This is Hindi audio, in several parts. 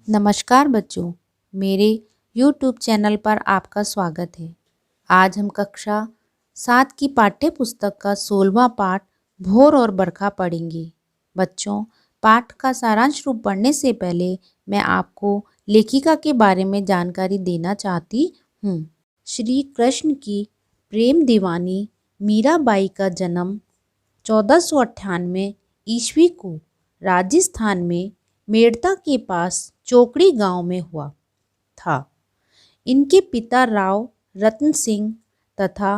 नमस्कार बच्चों, मेरे YouTube चैनल पर आपका स्वागत है। आज हम कक्षा 7 की पाठ्य पुस्तक का 16वां पाठ भोर और बरखा पढ़ेंगे। बच्चों, पाठ का सारांश रूप पढ़ने से पहले मैं आपको लेखिका के बारे में जानकारी देना चाहती हूँ। श्री कृष्ण की प्रेम दीवानी मीराबाई का जन्म 1498 ईस्वी को राजस्थान में मेड़ता के पास चोकड़ी गांव में हुआ था। इनके पिता राव रतन सिंह तथा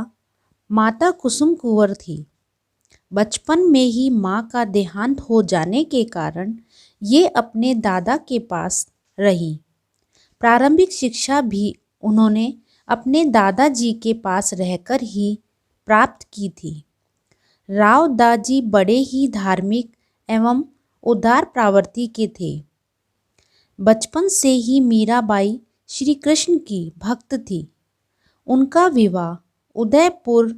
माता कुसुम कुंवर थी। बचपन में ही मां का देहांत हो जाने के कारण ये अपने दादा के पास रही। प्रारंभिक शिक्षा भी उन्होंने अपने दादाजी के पास रहकर ही प्राप्त की थी। राव दाजी बड़े ही धार्मिक एवं उदार प्रवृत्ति के थे। बचपन से ही मीराबाई श्री कृष्ण की भक्त थी। उनका विवाह उदयपुर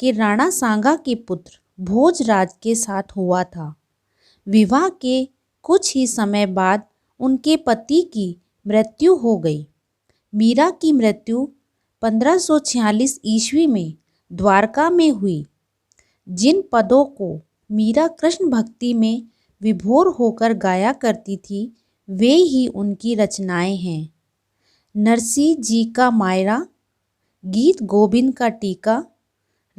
के राणा सांगा के पुत्र भोजराज के साथ हुआ था। विवाह के कुछ ही समय बाद उनके पति की मृत्यु हो गई। मीरा की मृत्यु 1546 ईस्वी में द्वारका में हुई। जिन पदों को मीरा कृष्ण भक्ति में विभोर होकर गाया करती थी वे ही उनकी रचनाएं हैं। नरसी जी का मायरा, गीत गोविंद का टीका,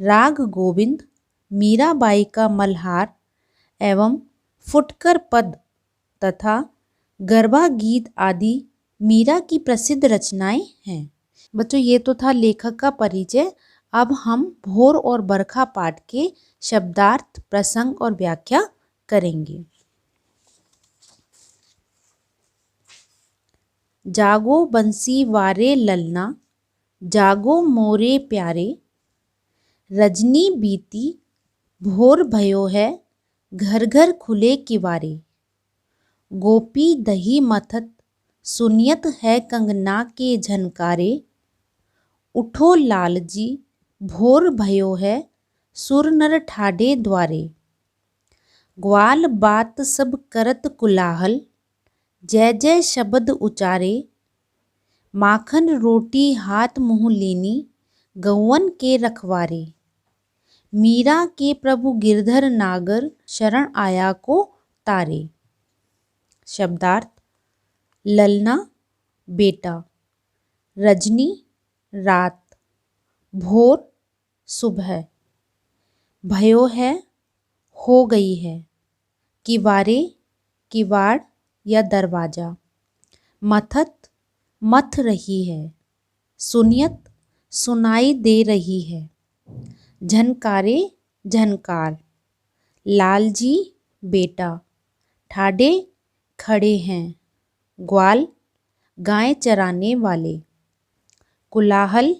राग गोविंद, मीराबाई का मल्हार एवं फुटकर पद तथा गरबा गीत आदि मीरा की प्रसिद्ध रचनाएं हैं। बच्चों, ये तो था लेखक का परिचय। अब हम भोर और बरखा पाठ के शब्दार्थ, प्रसंग और व्याख्या करेंगे। जागो बंसी वारे ललना, जागो मोरे प्यारे, रजनी बीती भोर भयो है, घर घर खुले किवारे। गोपी दही मथत सुनियत है कंगना के झनकारे, उठो लाल जी भोर भयो है, सुर नर ठाडे द्वारे। ग्वाल बात सब करत कुलाहल, जय जय शब्द उचारे। माखन रोटी हाथ मुँह लेनी, गौवन के रखवारे। मीरा के प्रभु गिरधर नागर, शरण आया को तारे। शब्दार्थ: ललना बेटा, रजनी रात, भोर सुबह, भयो है हो गई है, किवारे किवाड़ या दरवाजा, मथत मथ रही है, सुनियत सुनाई दे रही है, झनकारे झनकार, लालजी बेटा, ठाडे खड़े हैं, ग्वाल गाय चराने वाले, कुलाहल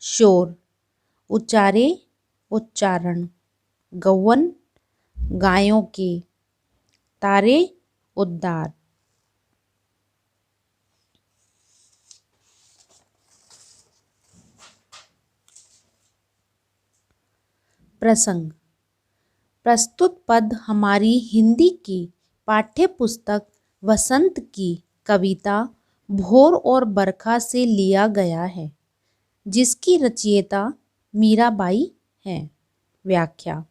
शोर, उचारे उच्चारण, गौवन गायों के, तारे उद्गार। प्रसंग: प्रस्तुत पद हमारी हिंदी की पाठ्य पुस्तक वसंत की कविता भोर और बरखा से लिया गया है, जिसकी रचयिता मीराबाई हैं। व्याख्या: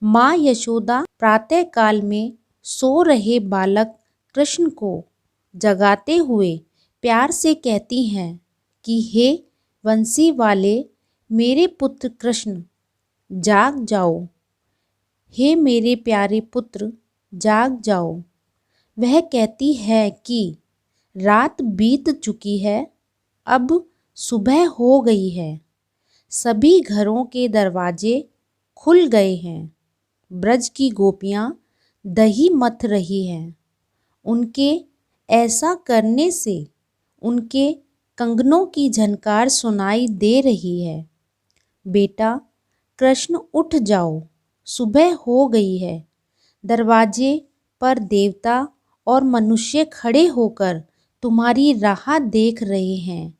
माँ यशोदा प्रातः काल में सो रहे बालक कृष्ण को जगाते हुए प्यार से कहती हैं कि हे बंसी वाले मेरे पुत्र कृष्ण, जाग जाओ, हे मेरे प्यारे पुत्र जाग जाओ। वह कहती है कि रात बीत चुकी है, अब सुबह हो गई है, सभी घरों के दरवाजे खुल गए हैं, ब्रज की गोपियाँ दही मथ रही हैं। उनके ऐसा करने से उनके कंगनों की झनकार सुनाई दे रही है। बेटा कृष्ण उठ जाओ, सुबह हो गई है। दरवाजे पर देवता और मनुष्य खड़े होकर तुम्हारी राह देख रहे हैं।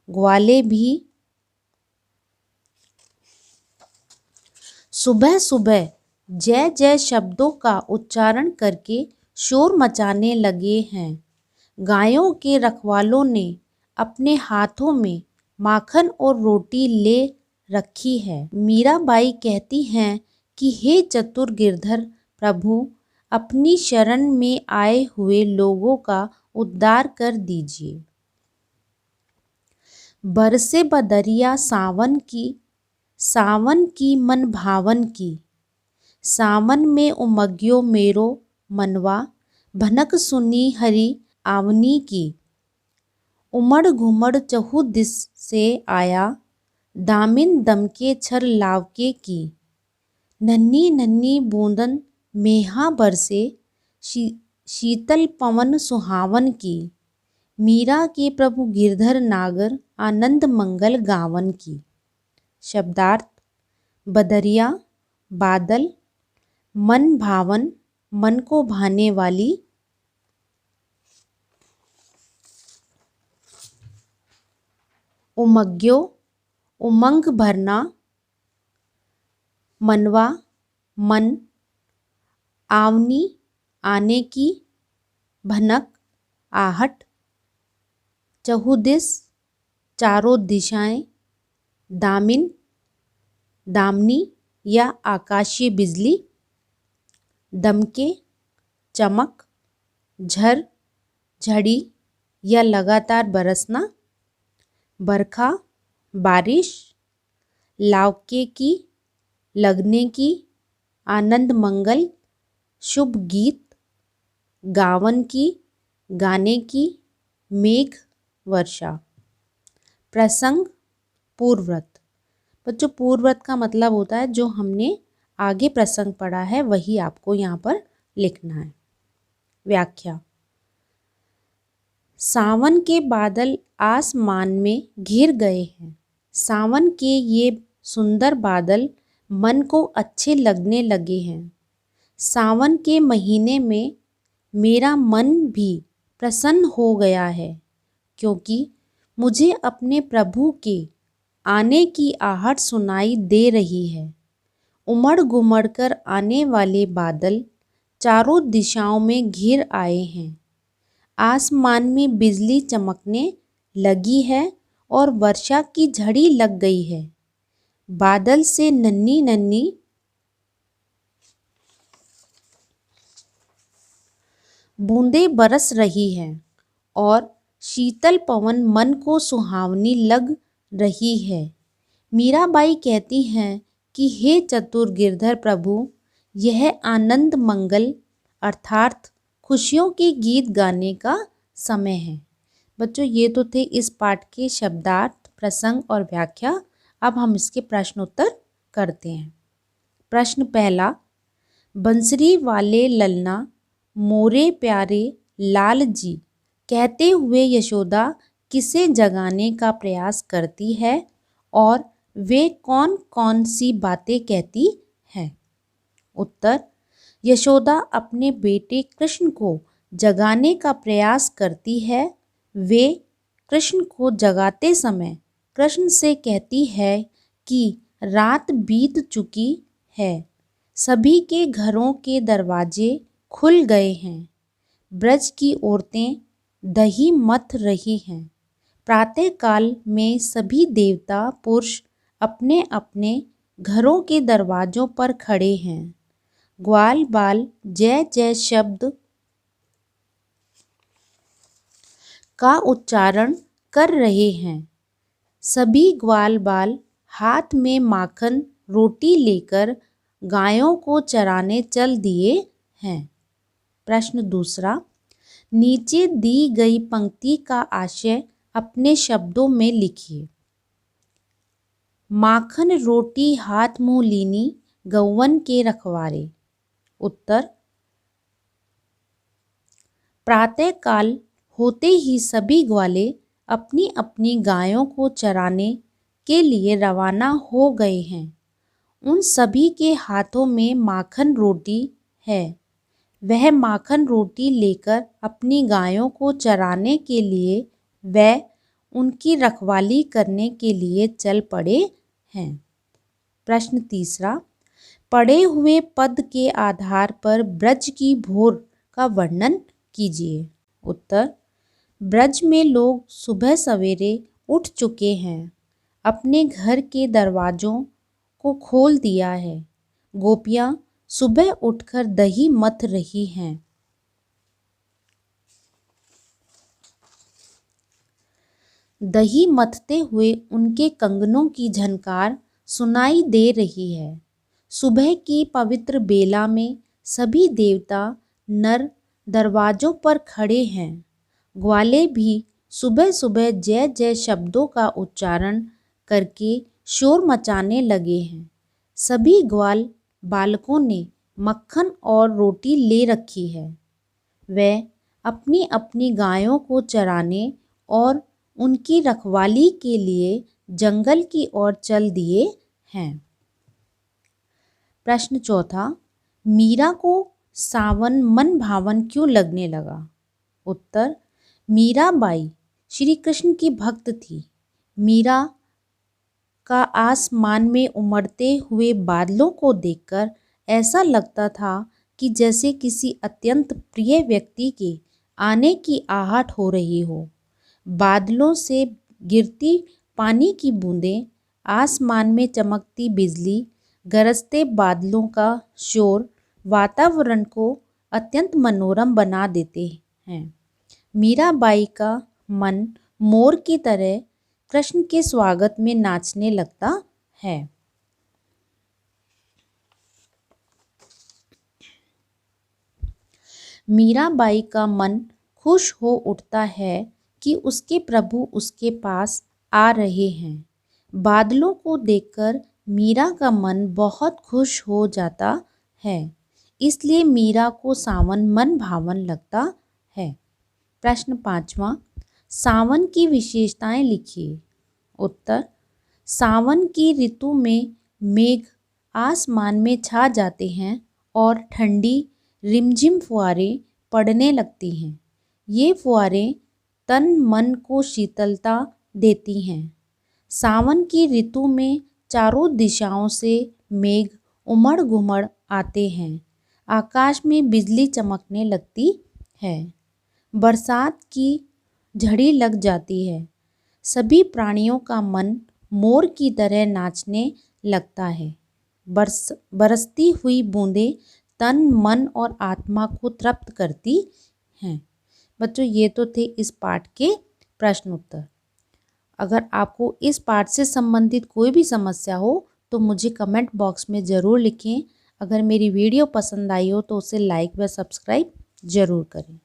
ग्वाले भी सुबह सुबह जय जय शब्दों का उच्चारण करके शोर मचाने लगे हैं। गायों के रखवालों ने अपने हाथों में माखन और रोटी ले रखी है। मीराबाई कहती हैं कि हे चतुर गिरधर प्रभु, अपनी शरण में आए हुए लोगों का उद्धार कर दीजिए। बरसे बदरिया सावन की मन भावन की, सावन में उमग्यो मेरो मनवा, भनक सुनी हरि आवनी की। उमड़ घुमड़ चहु दिस से आया, दामिन दमके छर लावके की। नन्ही नन्ही बूंदन मेहा बरसे, शीतल पवन सुहावन की। मीरा के प्रभु गिरधर नागर, आनंद मंगल गावन की। शब्दार्थ: बदरिया बादल, मन भावन मन को भाने वाली, उमग्यो उमंग भरना, मनवा मन, आवनी आने की, भनक आहट, चहुदिस चारों दिशाएं, दामिन दामनी या आकाशीय बिजली, दमके चमक, झर झड़ी या लगातार बरसना, बरखा बारिश, लावके की लगने की, आनंद मंगल शुभ गीत, गावन की गाने की, मेघ वर्षा। प्रसंग पूर्वव्रत। बच्चों, पूर्वव्रत का मतलब होता है जो हमने आगे प्रसंग पढ़ा है वही आपको यहाँ पर लिखना है। व्याख्या: सावन के बादल आसमान में घिर गए हैं। सावन के ये सुंदर बादल मन को अच्छे लगने लगे हैं। सावन के महीने में मेरा मन भी प्रसन्न हो गया है, क्योंकि मुझे अपने प्रभु के आने की आहट सुनाई दे रही है। उमड़ घुमड़ कर आने वाले बादल चारों दिशाओं में घिर आए हैं। आसमान में बिजली चमकने लगी है और वर्षा की झड़ी लग गई है। बादल से नन्ही नन्ही बूंदें बरस रही हैं और शीतल पवन मन को सुहावनी लग रही है। मीराबाई कहती हैं कि हे चतुर गिरधर प्रभु, यह आनंद मंगल अर्थात खुशियों के गीत गाने का समय है। बच्चों, ये तो थे इस पाठ के शब्दार्थ, प्रसंग और व्याख्या। अब हम इसके प्रश्न उत्तर करते हैं। प्रश्न पहला: बंसरी वाले ललना मोरे प्यारे लाल जी कहते हुए यशोदा किसे जगाने का प्रयास करती है और वे कौन कौन सी बातें कहती है? उत्तर: यशोदा अपने बेटे कृष्ण को जगाने का प्रयास करती है। वे कृष्ण को जगाते समय कृष्ण से कहती है कि रात बीत चुकी है, सभी के घरों के दरवाजे खुल गए हैं, ब्रज की औरतें दही मथ रही हैं। प्रातःकाल में सभी देवता पुरुष अपने अपने घरों के दरवाजों पर खड़े हैं। ग्वाल बाल जय जय शब्द का उच्चारण कर रहे हैं। सभी ग्वाल बाल हाथ में माखन रोटी लेकर गायों को चराने चल दिए हैं। प्रश्न दूसरा: नीचे दी गई पंक्ति का आशय अपने शब्दों में लिखिए। माखन रोटी हाथ मुँह लीनी गौवन के रखवारे। उत्तर: प्रातःकाल होते ही सभी ग्वाले अपनी अपनी गायों को चराने के लिए रवाना हो गए हैं। उन सभी के हाथों में माखन रोटी है। वह माखन रोटी लेकर अपनी गायों को चराने के लिए व उनकी रखवाली करने के लिए चल पड़े हैं। प्रश्न तीसरा: पढ़े हुए पद के आधार पर ब्रज की भोर का वर्णन कीजिए। उत्तर: ब्रज में लोग सुबह सवेरे उठ चुके हैं, अपने घर के दरवाज़ों को खोल दिया है। गोपियाँ सुबह उठकर दही मथ रही हैं। दही मथते हुए उनके कंगनों की झनकार सुनाई दे रही है। सुबह की पवित्र बेला में सभी देवता नर दरवाज़ों पर खड़े हैं। ग्वाले भी सुबह सुबह जय जय शब्दों का उच्चारण करके शोर मचाने लगे हैं। सभी ग्वाल बालकों ने मक्खन और रोटी ले रखी है। वे अपनी अपनी गायों को चराने और उनकी रखवाली के लिए जंगल की ओर चल दिए हैं। प्रश्न चौथा, मीरा को सावन मन भावन क्यों लगने लगा? उत्तर, मीराबाई श्री कृष्ण की भक्त थी। मीरा का आसमान में उमड़ते हुए बादलों को देखकर ऐसा लगता था कि जैसे किसी अत्यंत प्रिय व्यक्ति के आने की आहट हो रही हो। बादलों से गिरती पानी की बूंदें, आसमान में चमकती बिजली, गरजते बादलों का शोर वातावरण को अत्यंत मनोरम बना देते हैं। मीराबाई का मन मोर की तरह कृष्ण के स्वागत में नाचने लगता है। मीराबाई का मन खुश हो उठता है कि उसके प्रभु उसके पास आ रहे हैं। बादलों को देखकर मीरा का मन बहुत खुश हो जाता है, इसलिए मीरा को सावन मन भावन लगता है। प्रश्न पाँचवा, सावन की विशेषताएं लिखिए। उत्तर, सावन की ऋतु में मेघ आसमान में छा जाते हैं और ठंडी रिमझिम फुहारें पड़ने लगती हैं। ये फुहारें तन मन को शीतलता देती हैं। सावन की ऋतु में चारों दिशाओं से मेघ उमड़ घुमड़ आते हैं। आकाश में बिजली चमकने लगती है। बरसात की झड़ी लग जाती है। सभी प्राणियों का मन मोर की तरह नाचने लगता है। बरसती हुई बूंदें तन मन और आत्मा को तृप्त करती हैं। बच्चों, ये तो थे इस पाठ के प्रश्न उत्तर। अगर आपको इस पाठ से संबंधित कोई भी समस्या हो तो मुझे कमेंट बॉक्स में ज़रूर लिखें। अगर मेरी वीडियो पसंद आई हो तो उसे लाइक व सब्सक्राइब ज़रूर करें।